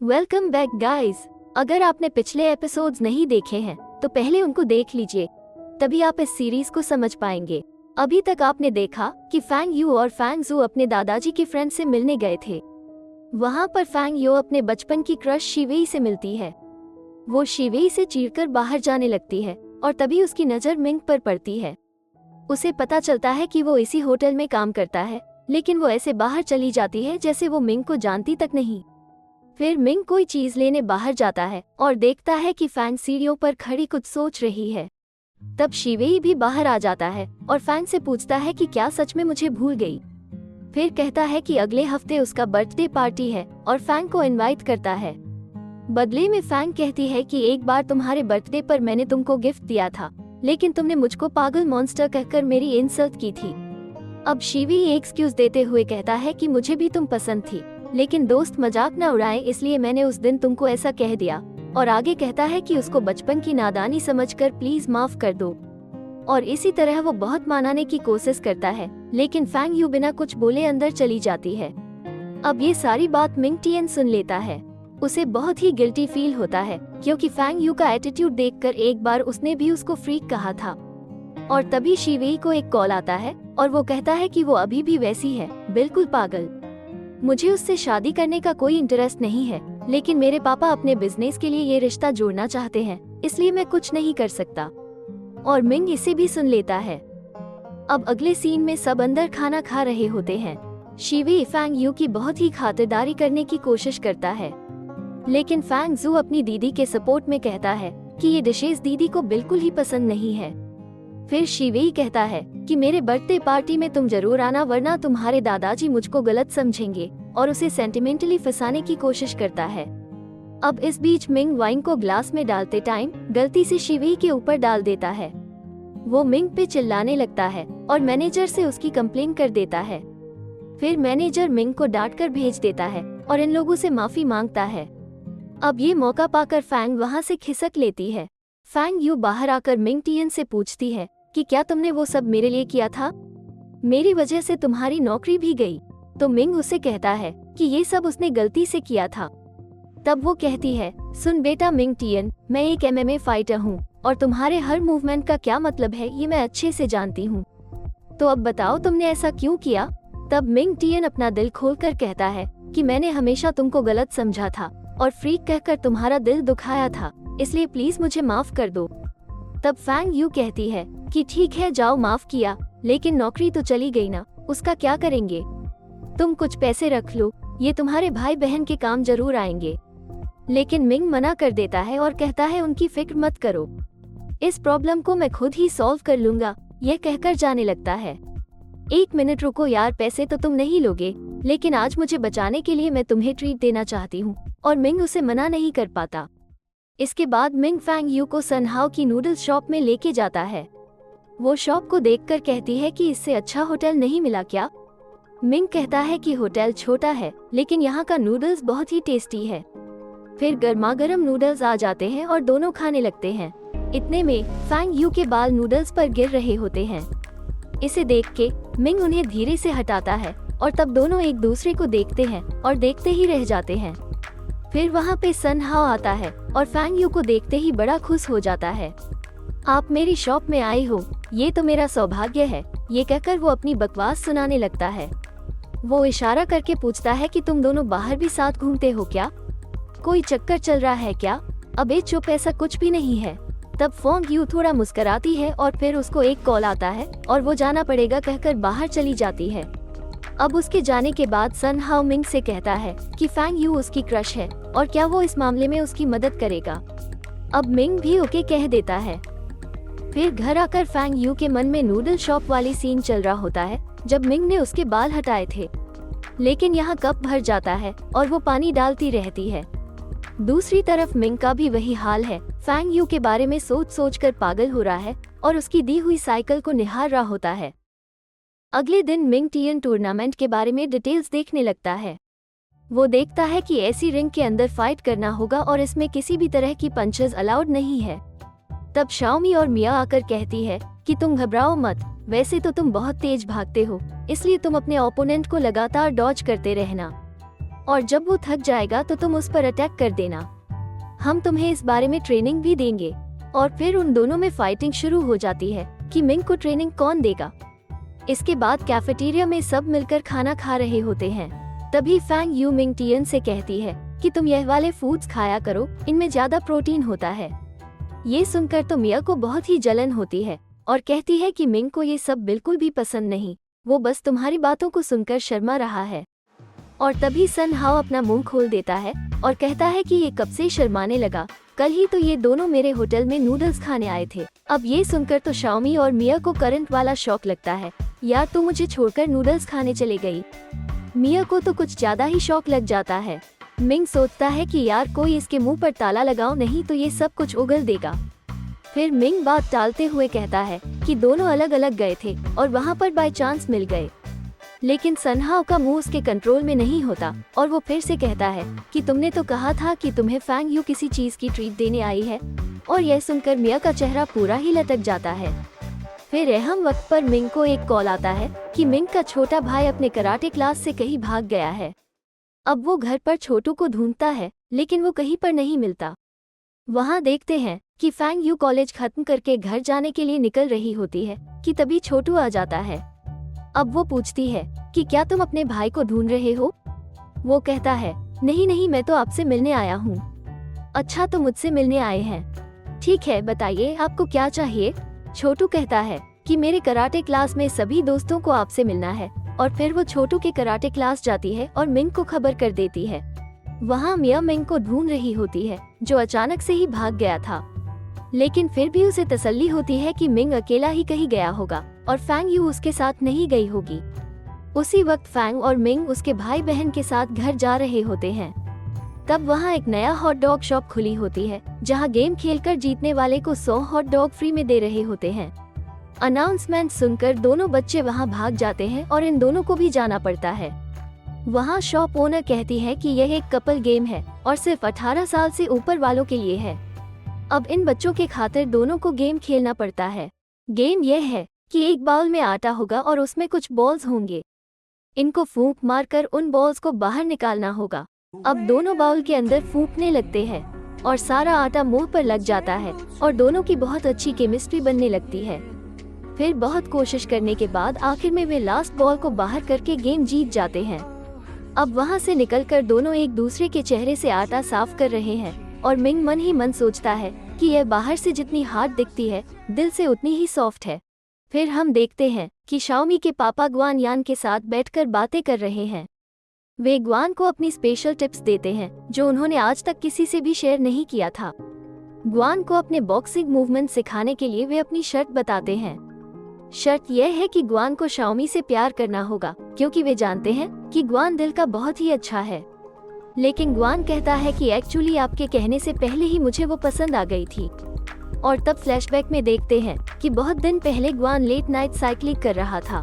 Welcome back guys. अगर आपने पिछले एपिसोड्स नहीं देखे हैं तो पहले उनको देख लीजिए, तभी आप इस सीरीज को समझ पाएंगे। अभी तक आपने देखा कि फैंग यू और फैंग जू अपने दादाजी के फ्रेंड से मिलने गए थे। वहां पर फैंग यू अपने बचपन की क्रश शिवेई से मिलती है। वो शिवेई से चीरकर बाहर जाने लगती है और तभी उसकी नजर मिंग पर पड़ती है। उसे पता चलता है कि वो इसी होटल में काम करता है, लेकिन वो ऐसे बाहर चली जाती है जैसे वो मिंग को जानती तक नहीं। फिर मिंग कोई चीज लेने बाहर जाता है और देखता है कि फैंग सीढ़ियों पर खड़ी कुछ सोच रही है। तब शिवेई भी बाहर आ जाता है और फैंग से पूछता है कि क्या सच में मुझे भूल गई। फिर कहता है कि अगले हफ्ते उसका बर्थडे पार्टी है और फैंग को इनवाइट करता है। बदले में फैंग कहती है कि एक बार तुम्हारे बर्थडे पर मैंने तुमको गिफ्ट दिया था, लेकिन तुमने मुझको पागल मॉन्स्टर कहकर मेरी इंसल्ट की थी। अब शिवेई एक्सक्यूज देते हुए कहता है कि मुझे भी तुम पसंद थी, लेकिन दोस्त मजाक न उड़ाए इसलिए मैंने उस दिन तुमको ऐसा कह दिया। और आगे कहता है कि उसको बचपन की नादानी समझकर प्लीज माफ कर दो। और इसी तरह वो बहुत मनाने की कोशिश करता है, लेकिन फैंग यू बिना कुछ बोले अंदर चली जाती है। अब ये सारी बात मिंग टियन सुन लेता है। उसे बहुत ही गिल्टी फील होता है, क्योंकि फैंग यू का एटीट्यूड देखकर एक बार उसने भी उसको फ्रीक कहा था। और तभी शिवेई को एक कॉल आता है और वो कहता है कि वो अभी भी वैसी है, बिल्कुल पागल। मुझे उससे शादी करने का कोई इंटरेस्ट नहीं है, लेकिन मेरे पापा अपने बिजनेस के लिए ये रिश्ता जोड़ना चाहते हैं, इसलिए मैं कुछ नहीं कर सकता। और मिंग इसे भी सुन लेता है। अब अगले सीन में सब अंदर खाना खा रहे होते हैं। शिवेई फैंग यू की बहुत ही खातिरदारी करने की कोशिश करता है, लेकिन फैंग जू अपनी दीदी के सपोर्ट में कहता है कि ये डिशेस दीदी को बिल्कुल ही पसंद नहीं है। फिर शिवेई कहता है कि मेरे बर्थडे पार्टी में तुम जरूर आना, वरना तुम्हारे दादाजी मुझको गलत समझेंगे, और उसे सेंटिमेंटली फंसाने की कोशिश करता है। अब इस बीच मिंग वाइन को ग्लास में डालते टाइम गलती से शिवेई के ऊपर डाल देता है। वो मिंग पे चिल्लाने लगता है और मैनेजर से उसकी कंप्लेन कर देता है। फिर मैनेजर मिंग को डांट कर भेज देता है और इन लोगों से माफी मांगता है। अब ये मौका पाकर फैंग वहाँ से खिसक लेती है। फैंग यू बाहर आकर मिंग टियन से पूछती है कि क्या तुमने वो सब मेरे लिए किया था? मेरी वजह से तुम्हारी नौकरी भी गई। तो मिंग उसे कहता है कि ये सब उसने गलती से किया था। तब वो कहती है, सुन बेटा मिंग टियन, मैं एक एमएमए फाइटर हूँ और तुम्हारे हर मूवमेंट का क्या मतलब है ये मैं अच्छे से जानती हूँ। तो अब बताओ तुमने ऐसा क्यों किया? तब मिंग टियन अपना दिल खोलकर कहता है कि मैंने हमेशा तुमको गलत समझा था और फ्रीक कहकर तुम्हारा दिल दुखाया था, इसलिए प्लीज मुझे माफ कर दो। तब फैंग यू कहती है कि ठीक है जाओ, माफ किया, लेकिन नौकरी तो चली गई ना, उसका क्या करेंगे? तुम कुछ पैसे रख लो, ये तुम्हारे भाई बहन के काम जरूर आएंगे। लेकिन मिंग मना कर देता है और कहता है उनकी फिक्र मत करो, इस प्रॉब्लम को मैं खुद ही सॉल्व कर लूंगा। यह कहकर जाने लगता है। एक मिनट रुको यार, पैसे तो तुम नहीं लोगे, लेकिन आज मुझे बचाने के लिए मैं तुम्हें ट्रीट देना चाहती हूँ। और मिंग उसे मना नहीं कर पाता। इसके बाद मिंग फैंग यू को सनहाओ की नूडल्स शॉप में लेके जाता है। वो शॉप को देखकर कहती है कि इससे अच्छा होटल नहीं मिला क्या? मिंग कहता है कि होटल छोटा है, लेकिन यहाँ का नूडल्स बहुत ही टेस्टी है। फिर गर्मागर्म नूडल्स आ जाते हैं और दोनों खाने लगते हैं। इतने में फैंग यू के बाल नूडल्स पर गिर रहे होते हैं। इसे देख के मिंग उन्हें धीरे से हटाता है और तब दोनों एक दूसरे को देखते हैं और देखते ही रह जाते हैं। फिर वहाँ पे सनहाओ आता है और फैंग यू को देखते ही बड़ा खुश हो जाता है। आप मेरी शॉप में आए हो, ये तो मेरा सौभाग्य है, ये कहकर वो अपनी बकवास सुनाने लगता है। वो इशारा करके पूछता है कि तुम दोनों बाहर भी साथ घूमते हो क्या? कोई चक्कर चल रहा है क्या? अबे चुप, ऐसा कुछ भी नहीं है। तब फैंग यू थोड़ा मुस्कुराती है और फिर उसको एक कॉल आता है और वो जाना पड़ेगा कहकर बाहर चली जाती है। अब उसके जाने के बाद सनहाओ मिंग से कहता है कि फैंग यू उसकी क्रश है और क्या वो इस मामले में उसकी मदद करेगा। अब मिंग भी ओके कह देता है। फिर घर आकर फैंग यू के मन में नूडल शॉप वाली सीन चल रहा होता है जब मिंग ने उसके बाल हटाए थे, लेकिन यहाँ कप भर जाता है और वो पानी डालती रहती है। दूसरी तरफ मिंग का भी वही हाल है, फैंग यू के बारे में सोच सोच कर पागल हो रहा है और उसकी दी हुई साइकिल को निहार रहा होता है। अगले दिन मिंग टियन टूर्नामेंट के बारे में डिटेल्स देखने लगता है। वो देखता है कि ऐसी रिंग के अंदर फाइट करना होगा और इसमें किसी भी तरह की पंचेस अलाउड नहीं है। तब शाओमी और मिया आकर कहती है कि तुम घबराओ मत, वैसे तो तुम बहुत तेज भागते हो, इसलिए तुम अपने ओपोनेंट को लगातार डॉज करते रहना। और जब वो थक जाएगा तो तुम उस पर अटैक कर देना। हम तुम्हें इस बारे में ट्रेनिंग भी देंगे। और फिर उन दोनों में फाइटिंग शुरू हो जाती है कि मिंग को ट्रेनिंग कौन देगा। इसके बाद कैफेटेरिया में सब मिलकर खाना खा रहे होते हैं। तभी फैंग यू मिंग टियन से कहती है कि तुम यह वाले फूड्स खाया करो, इनमें ज्यादा प्रोटीन होता है। ये सुनकर तो मिया को बहुत ही जलन होती है और कहती है कि मिंग को ये सब बिल्कुल भी पसंद नहीं, वो बस तुम्हारी बातों को सुनकर शर्मा रहा है। और तभी सन हाओ अपना मुंह खोल देता है और कहता है कि ये कब से शर्माने लगा, कल ही तो ये दोनों मेरे होटल में नूडल्स खाने आए थे। अब ये सुनकर तो शाओमी और मिया को करंट वाला शौक लगता है, यार तू मुझे छोड़कर नूडल्स खाने चले गई। मिया को तो कुछ ज्यादा ही शौक लग जाता है। मिंग सोचता है कि यार कोई इसके मुंह पर ताला लगाओ, नहीं तो ये सब कुछ उगल देगा। फिर मिंग बात टालते हुए कहता है कि दोनों अलग अलग गए थे और वहाँ पर बाय चांस मिल गए। लेकिन सन हाओ का मुंह उसके कंट्रोल में नहीं होता और वो फिर से कहता है कि तुमने तो कहा था कि तुम्हें फैंग यू किसी चीज की ट्रीट देने आई है। और यह सुनकर मिया का चेहरा पूरा ही लटक जाता है। फिर अहम वक्त पर मिंग को एक कॉल आता है कि मिंग का छोटा भाई अपने कराटे क्लास से कहीं भाग गया है। अब वो घर पर छोटू को ढूंढता है लेकिन वो कहीं पर नहीं मिलता। वहाँ देखते हैं कि फैंग यू कॉलेज खत्म करके घर जाने के लिए निकल रही होती है कि तभी छोटू आ जाता है। अब वो पूछती है कि क्या तुम अपने भाई को ढूंढ रहे हो? वो कहता है नहीं नहीं, मैं तो आपसे मिलने आया हूँ। अच्छा तो मुझसे मिलने आए हैं, ठीक है बताइए आपको क्या चाहिए? छोटू कहता है कि मेरे कराटे क्लास में सभी दोस्तों को आपसे मिलना है। और फिर वो छोटू के कराटे क्लास जाती है और मिंग को खबर कर देती है। वहाँ मिया मिंग को ढूंढ रही होती है जो अचानक से ही भाग गया था, लेकिन फिर भी उसे तसल्ली होती है कि मिंग अकेला ही कहीं गया होगा और फैंग यू उसके साथ नहीं गई होगी। उसी वक्त फैंग और मिंग उसके भाई बहन के साथ घर जा रहे होते हैं। तब वहाँ एक नया हॉट डॉग शॉप खुली होती है जहाँ गेम खेलकर जीतने वाले को 100 हॉट डॉग फ्री में दे रहे होते हैं। अनाउंसमेंट सुनकर दोनों बच्चे वहाँ भाग जाते हैं और इन दोनों को भी जाना पड़ता है। वहाँ शॉप ओनर कहती है कि यह एक कपल गेम है और सिर्फ 18 साल से ऊपर वालों के लिए है। अब इन बच्चों के खातिर दोनों को गेम खेलना पड़ता है। गेम यह है कि एक बाउल में आटा होगा और उसमें कुछ बॉल्स होंगे। इनको फूंक मारकर उन बॉल्स को बाहर निकालना होगा। अब दोनों बाउल के अंदर फूंकने लगते हैं और सारा आटा मुंह पर लग जाता है और दोनों की बहुत अच्छी केमिस्ट्री बनने लगती है। फिर बहुत कोशिश करने के बाद आखिर में वे लास्ट बॉल को बाहर करके गेम जीत जाते हैं। अब वहाँ से निकलकर दोनों एक दूसरे के चेहरे से आटा साफ कर रहे हैं और मिंग मन ही मन सोचता है कि यह बाहर से जितनी हार्ड दिखती है दिल से उतनी ही सॉफ्ट है। फिर हम देखते हैं कि शाओमी के पापा ग्वान यान के साथ बैठकर बातें कर रहे हैं। वे ग्वान को अपनी स्पेशल टिप्स देते हैं जो उन्होंने आज तक किसी से भी शेयर नहीं किया था। ग्वान को अपने बॉक्सिंग मूवमेंट सिखाने के लिए वे अपनी शर्त बताते हैं। शर्त यह है कि ग्वान को शाओमी से प्यार करना होगा क्योंकि वे जानते हैं कि ग्वान दिल का बहुत ही अच्छा है। लेकिन ग्वान कहता है कि एक्चुअली आपके कहने से पहले ही मुझे वो पसंद आ गई थी। और तब फ्लैशबैक में देखते हैं कि बहुत दिन पहले ग्वान लेट नाइट साइकिलिंग कर रहा था।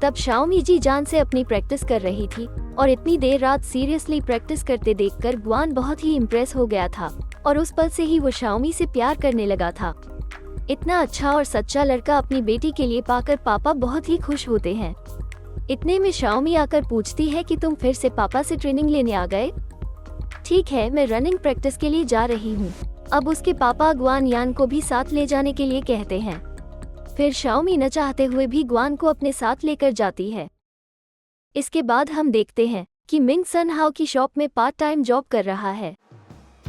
तब शाओमी जी जान से अपनी प्रैक्टिस कर रही थी और इतनी देर रात सीरियसली प्रैक्टिस करते देखकर ग्वान बहुत ही इम्प्रेस हो गया था और उस पल से ही वो शाओमी से प्यार करने लगा था। इतना अच्छा और सच्चा लड़का अपनी बेटी के लिए पाकर पापा बहुत ही खुश होते हैं। इतने में शाओमी आकर पूछती है कि तुम फिर से पापा से ट्रेनिंग लेने आ गए? ठीक है, मैं रनिंग प्रैक्टिस के लिए जा रही हूँ। अब उसके पापा ग्वान यान को भी साथ ले जाने के लिए कहते हैं। फिर शाओमी न चाहते हुए भी ग्वान को अपने साथ लेकर जाती है। इसके बाद हम देखते हैं कि मिंग सन हाओ की शॉप में पार्ट टाइम जॉब कर रहा है।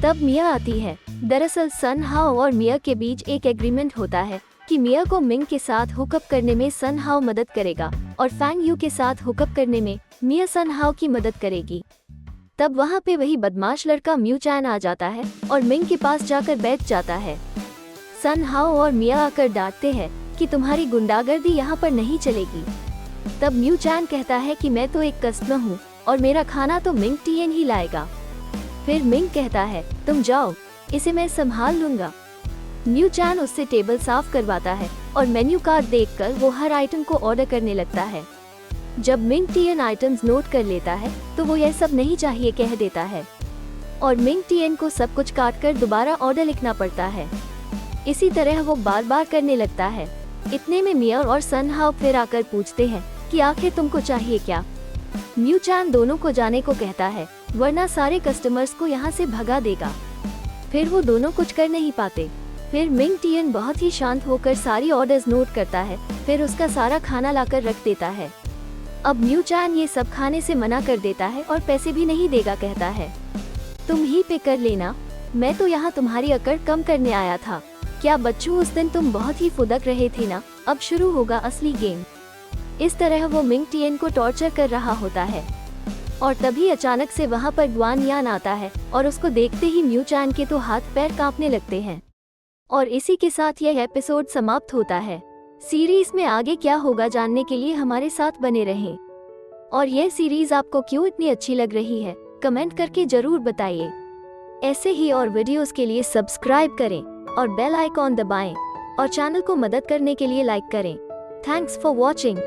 तब मिया आती है। दरअसल सन हाओ और मिया के बीच एक एग्रीमेंट होता है कि मिया को मिंग के साथ हुकअप करने में सन हाओ मदद करेगा और फैंग यू के साथ हुकअप करने में मिया सन हाओ की मदद करेगी। तब वहाँ पे वही बदमाश लड़का म्यू चैन आ जाता है और मिंग के पास जाकर बैठ जाता है। सन हाओ और मिया आकर डांटते हैं कि तुम्हारी गुंडागर्दी यहाँ पर नहीं चलेगी। तब म्यू चैन कहता है कि मैं तो एक कस्टमर हूँ और मेरा खाना तो मिंग टियन ही लाएगा। फिर मिंग कहता है तुम जाओ, इसे मैं संभाल लूंगा। म्यू चैन उससे टेबल साफ करवाता है और मेन्यू कार्ड देखकर वो हर आइटम को ऑर्डर करने लगता है। जब मिंग टियन आइटम्स नोट कर लेता है तो वो यह सब नहीं चाहिए कह देता है और मिंग टियन को सब कुछ काट कर दोबारा ऑर्डर लिखना पड़ता है। इसी तरह वो बार बार करने लगता है। इतने में मिया और सन हाओ फिर आकर पूछते हैं कि आखिर तुमको चाहिए क्या? म्यू चान दोनों को जाने को कहता है, वरना सारे कस्टमर्स को यहाँ से भगा देगा। फिर वो दोनों कुछ कर नहीं पाते। फिर मिंग टियन बहुत ही शांत होकर सारी ऑर्डर्स नोट करता है, फिर उसका सारा खाना लाकर रख देता है। अब म्यू चान ये सब खाने से मना कर देता है और पैसे भी नहीं देगा, कहता है तुम ही पे कर लेना, मैं तो यहाँ तुम्हारी अकड़ कम करने आया था। क्या बच्चों, उस दिन तुम बहुत ही फुदक रहे थे ना, अब शुरू होगा असली गेम। इस तरह वो मिंग टियन को टॉर्चर कर रहा होता है और तभी अचानक से वहाँ पर गुआन यान आता है और उसको देखते ही म्यू चान के तो हाथ पैर कांपने लगते हैं। और इसी के साथ यह एपिसोड समाप्त होता है। सीरीज में आगे क्या होगा जानने के लिए हमारे साथ बने रहें। और यह सीरीज आपको क्यों इतनी अच्छी लग रही है, कमेंट करके जरूर बताइए। ऐसे ही और वीडियोस के लिए सब्सक्राइब करें और बेल आइकॉन दबाएं और चैनल को मदद करने के लिए लाइक करें। Thanks for watching.